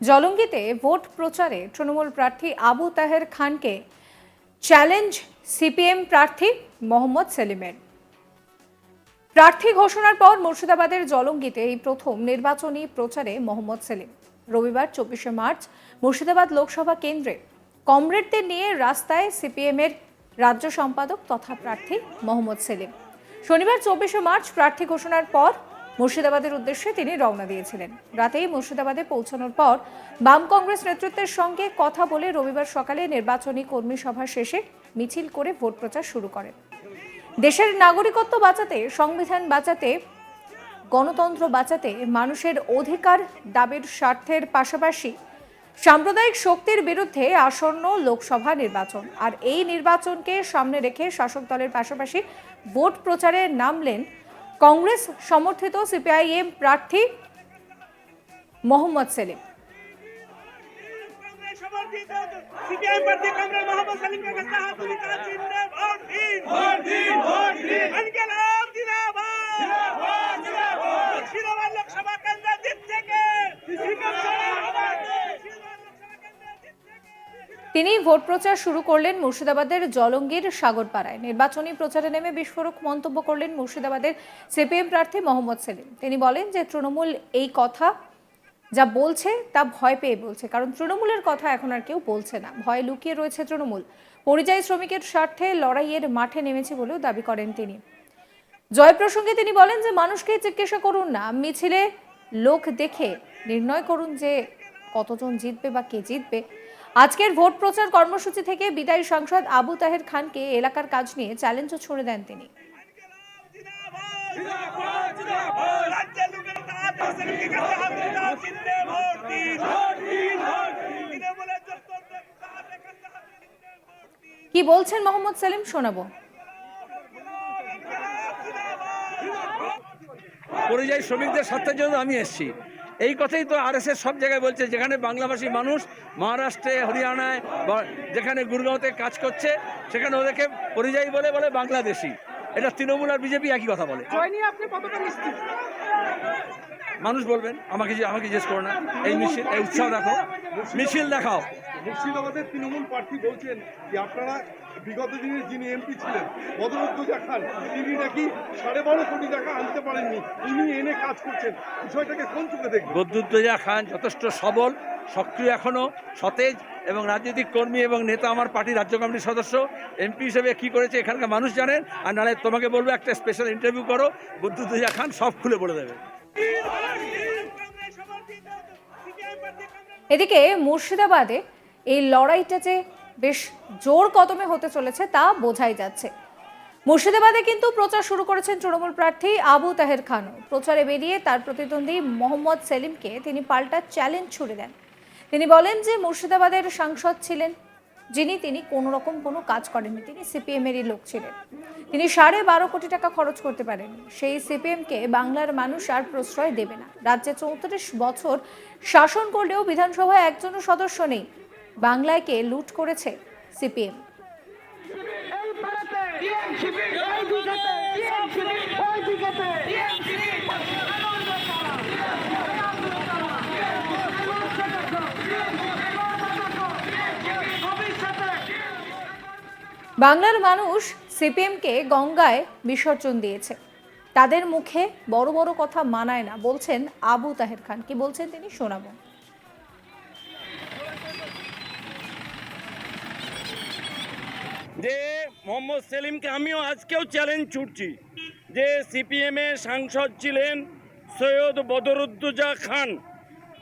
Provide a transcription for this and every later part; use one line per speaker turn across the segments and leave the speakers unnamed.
জলঙ্গিতে vote প্রচারে তৃণমূল প্রার্থী আবু তাহের খানকে চ্যালেঞ্জ সিপিএম প্রার্থী মোহাম্মদ সেলিমের। প্রার্থী ঘোষণার পর মুর্শিদাবাদের জলঙ্গিতে এই প্রথম নির্বাচনী প্রচারে মোহাম্মদ সেলিম। রবিবার 24শে মার্চ মুর্শিদাবাদ লোকসভা কেন্দ্রে কমরেডদের নিয়ে রাস্তায় সিপিএমের রাজ্য সম্পাদক তথা প্রার্থী মোহাম্মদ সেলিম। শনিবার 24শে মার্চ প্রার্থী ঘোষণার পর মুর্শিদাবাদের উদ্দেশ্যে তিনি রওনা দিয়েছিলেন। রাতেই মুর্শিদাবাদে পৌঁছানোর পর বাম কংগ্রেস নেতৃত্বের সঙ্গে কথা বলে রবিবার সকালে নির্বাচনী কর্মী সভা শেষে মিছিল করে ভোট প্রচার শুরু করেন। দেশের নাগরিকত্ব বাঁচাতে, সংবিধান বাঁচাতে, গণতন্ত্র বাঁচাতে, মানুষের অধিকার দাবির স্বার্থের পাশাপাশি সাম্প্রদায়িক শক্তির বিরুদ্ধে আসন্ন লোকসভা নির্বাচন আর এই নির্বাচনকে সামনে রেখে শাসক দলের পাশাপাশি ভোট প্রচারে নামলেন কংগ্রেস সমর্থিত সিপিআইএম প্রার্থী মোহাম্মদ সেলিম। তিনি ভোট প্রচার শুরু করলেন মুর্শিদাবাদের জলঙ্গির সাগরপাড়ায়। নির্বাচনী প্রচারে নেমে বিস্ফোরক মন্তব্য করলেন মুর্শিদাবাদের সিপিএম প্রার্থী মোহাম্মদ সেলিম। তিনি বলেন যে তৃণমূল এই কথা যা বলছে তা ভয় পেয়ে বলছে, কারণ তৃণমূলের কথা এখন আর কেউ বলছে না। ভয়ে লুকিয়ে রয়েছে তৃণমূল। পরিযায়ী শ্রমিকের স্বার্থে লড়াইয়ের মাঠে নেমেছে বলেও দাবি করেন তিনি। জয় প্রসঙ্গে তিনি বলেন যে মানুষকে জিজ্ঞাসা করুন না, মিছিলে লোক দেখে নির্ণয় করুন যে কতজন জিতবে বা কে জিতবে। আজকের ভোট প্রচার কর্মসূচি থেকে বিদায়ী সাংসদ আবু তাহের খানকে এলাকার কাজ নিয়ে চ্যালেঞ্জও ছুড়ে দেন তিনি। কি বলছেন মোহাম্মদ সেলিম শোনাবো।
পরিযায়ী শ্রমিকদের স্বার্থের জন্য আমি এসেছি, এই কথাই তো আরএসএস সব জায়গায় বলছে। যেখানে বাংলাভাষী মানুষ মহারাষ্ট্রে, হরিয়ানায়, যেখানে গুরগাঁওতে কাজ করছে, সেখানে ওদেরকে পরিযায়ী বলে বলে বাংলাদেশি। এটা তৃণমূল আর বিজেপি একই কথা বলে। মানুষ বলবেন, আমাকে জিজ্ঞেস করো না। এই মিছিল, এই উৎসাহ দেখো, মিছিল দেখাও।
মুর্শিদাবাদের তৃণমূল প্রার্থী বলছেন যে আপনারা বিগত দিনে যিনি এমপি ছিলেন বদরুদ্দোজা খান, তিনি নাকি 12.5 কোটি টাকা আনতে পারেননি, ইনি এনে কাজ করছেন। বিষয়টাকে কোন চোখে দেখবেন?
বদরুদ্দোজা খান যথেষ্ট সবল, সক্রিয়, এখনো সতেজ এবং রাজনৈতিক কর্মী এবং নেতা। আমার পার্টির রাজ্য কমিটির সদস্য, এমপি হিসেবে কি করেছে এখানকার মানুষ জানেন। আর নাহলে তোমাকে বলবো একটা স্পেশাল ইন্টারভিউ করো, বদরুদ্দোজা খান সব খুলে বলে দেবে।
এদিকে মুর্শিদাবাদে এই লড়াইটা যে বেশ জোর কদমে হতে চলেছে তা বোঝাই যাচ্ছে। মুর্শিদাবাদে কিন্তু প্রচার শুরু করেছেন তৃণমূল প্রার্থী আবু তাহের খানও। প্রচারে বেরিয়ে তার প্রতিদ্বন্দ্বী মোহাম্মদ সেলিমকে তিনি পাল্টা চ্যালেঞ্জ ছুড়ে দেন। তিনি বলেন যে মুর্শিদাবাদের সাংসদ ছিলেন যিনি, তিনি কোনো রকম কোনো কাজ করেননি, তিনি সিপিএমেরই লোক ছিলেন। তিনি 12.5 কোটি টাকা খরচ করতে পারেননি। সেই সিপিএমকে বাংলার মানুষ আর প্রশ্রয় দেবে না। রাজ্যে 34 বছর শাসন করলেও বিধানসভায় একজনও সদস্য নেই। বাংলায় কে লুট করেছে সিপিএম। বাংলার মানুষ সিপিএমকে গঙ্গায় বিসর্জন দিয়েছে। তাদের মুখে বড় বড় কথা মানায় না, বলছেন আবু তাহের খান। কি বলছেন তিনি শোনাবো।
যে মোহাম্মদ সেলিমকে আমিও আজকেও চ্যালেঞ্জ ছুটছি যে সিপিএমের সাংসদ ছিলেন সৈয়দ বদরুদ্দোজা খান।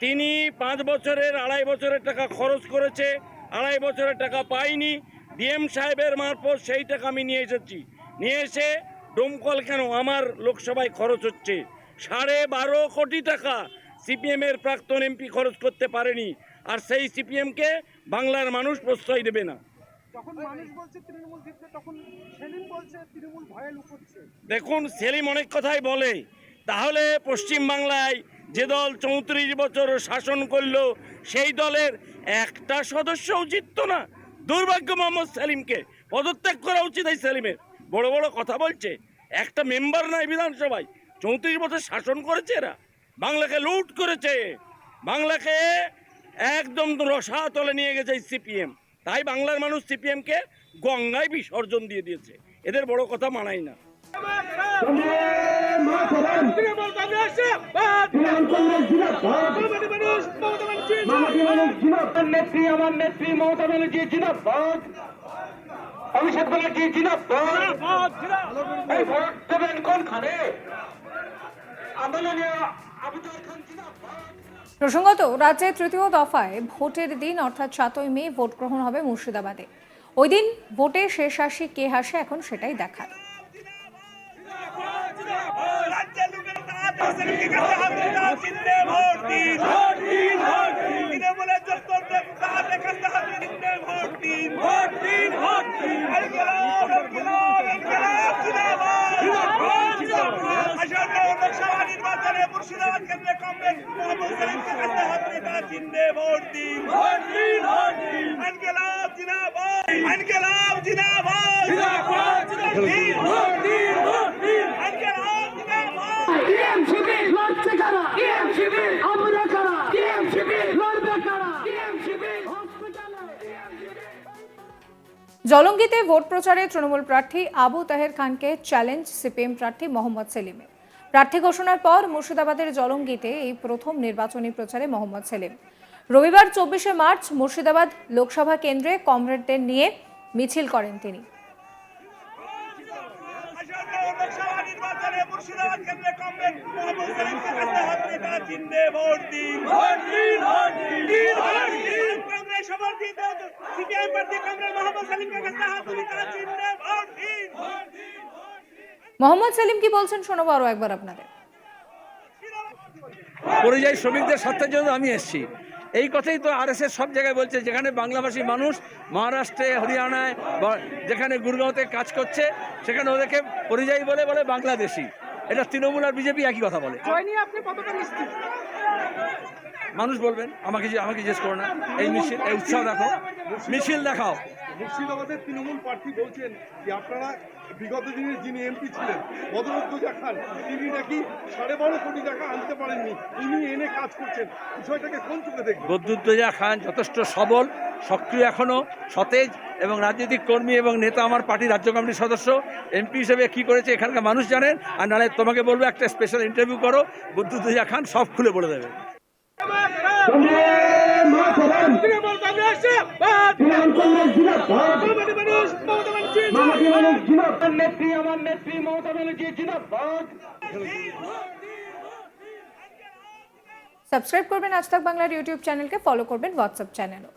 তিনি 5 বছরের 2.5 বছরের টাকা খরচ করেছে, 2.5 বছরের টাকা পাইনি। ডিএম সাহেবের মারফত সেই টাকা আমি নিয়ে এসেছি। নিয়ে এসে ডোমকল কেন আমার লোকসভায় খরচ হচ্ছে 12.5 কোটি টাকা সিপিএমের প্রাক্তন এমপি খরচ করতে পারেনি। আর সেই সিপিএমকে বাংলার মানুষ প্রশ্রয় দেবে না। দেখুন, সেলিম অনেক কথাই বলে, তাহলে পশ্চিম বাংলায় যে দল 34 বছর শাসন করলো সেই দলের একটা সদস্যও জিততো না। দুর্ভাগ্য, মোহাম্মদ সেলিমকে পদত্যাগ করা উচিত। এই সেলিমের বড় বড় কথা বলছে, একটা মেম্বার নাই বিধানসভায়। 34 বছর শাসন করেছে এরা, বাংলাকে লুট করেছে, বাংলাকে একদম রসাতলে নিয়ে গেছে সিপিএম। তাই বাংলার মানুষ সিপিএমকে গঙ্গায় বিসর্জন দিয়ে দিয়েছে। এদের বড় কথা মানাই না।
নেত্রী আমার নেত্রী মমতা ব্যানার্জি জিন্দাবাদ, অভিষেক ব্যানার্জি জিন্দাবাদ। এই ভোট দেবেন কোনখানে? আন্দোলনীয় আবু তাহের খান জিন্দাবাদ।
প্রসঙ্গত, রাজ্যে তৃতীয় দফায় ভোটের দিন অর্থাৎ 7ই মে ভোট গ্রহণ হবে মুর্শিদাবাদে। ওই দিন ভোটে শেষ হাসি কে হাসে এখন সেটাই দেখার।
নির্বাচনে মুর্শিদাবাদ কেন্দ্রে কমবেন মোহাম্মদ সেলিমকে কাছে হাত দিয়ে তারা চিনতে ভোট দিন। ইনকিলাব জিন্দাবাদ, ইনকিলাব জিন্দাবাদ, ইনকিলাব জিন্দাবাদ।
টিএমসিপি লড়ছে কারা? টিএমসিপি আমরা কারা? টিএমসিপি লড়বে কারা? টিএমসিপি হসপিটালে।
জলঙ্গিতে ভোট প্রচারে তৃণমূল প্রার্থী আবু তাহের খানকে চ্যালেঞ্জ সিপিএম প্রার্থী মোহাম্মদ সেলিমের। প্রার্থী ঘোষণার পর মুর্শিদাবাদের জলঙ্গিতে এই প্রথম নির্বাচনী প্রচারে মোহাম্মদ সেলিম। রবিবার 24শে মার্চ মুর্শিদাবাদ লোকসভা কেন্দ্রে কমরেডদের নিয়ে মিছিল করেন তিনি।
নির্বাচনে মুর্শিদাবাদ কেন্দ্রে কমবেন মোহাম্মদ সেলিমকে কাছে হাত দিয়ে তারা চিনতে ভোট দিন। কংগ্রেস সমর্থিত সিপিএম প্রার্থী কংগ্রেস মোহাম্মদ সেলিমকে কাছে হাত দিয়ে তারা চিনতে ভোট দিন।
মোহাম্মদ সেলিম কি বলছেন শোনাবো আরো একবার আপনাদের।
পরিযায়ী শ্রমিকদের স্বার্থের জন্য আমি এসেছি, এই কথাই তো আরএসএস সব জায়গায় বলছে। যেখানে বাংলাভাষী মানুষ মহারাষ্ট্রে, হরিয়ানায় বা যেখানে গুরগাঁওতে কাজ করছে, সেখানে ওদেরকে পরিযায়ী বলে বলে বাংলাদেশি। এটা তৃণমূল আর বিজেপি একই কথা বলে। মানুষ বলবেন, আমাকে জিজ্ঞেস করো না। এই মিছিল, এই উৎসাহ দেখো, মিছিল দেখাও।
মুর্শিদাবাদের তৃণমূল প্রার্থী বলছেন যে আপনারা বিগত দিনে যিনি এমপি ছিলেন বদরুদ্দোজা খান, তিনি নাকি 12.5 কোটি টাকা আনতে পারেননি, ইনি এনে কাজ করছেন। বিষয়টাকে কোন চোখে দেখবেন?
বদরুদ্দোজা খান যথেষ্ট সবল, সক্রিয়, এখনো সতেজ এবং রাজনৈতিক কর্মী এবং নেতা। আমার পার্টির রাজ্য কমিটির সদস্য, এমপি হিসেবে কি করেছে এখানকার মানুষ জানেন। আর নাহলে তোমাকে বলবো একটা স্পেশাল ইন্টারভিউ করো, বদরুদ্দোজা খান সব খুলে বলে দেবে।
নেত্রী আমার নেত্রী মমতা ব্যানার্জি জিন্দাবাদ।
সাবস্ক্রাইব করবেন আজ তাক বাংলার ইউটিউব চ্যানেলকে, ফলো করবেন হোয়াটসঅ্যাপ চ্যানেলও।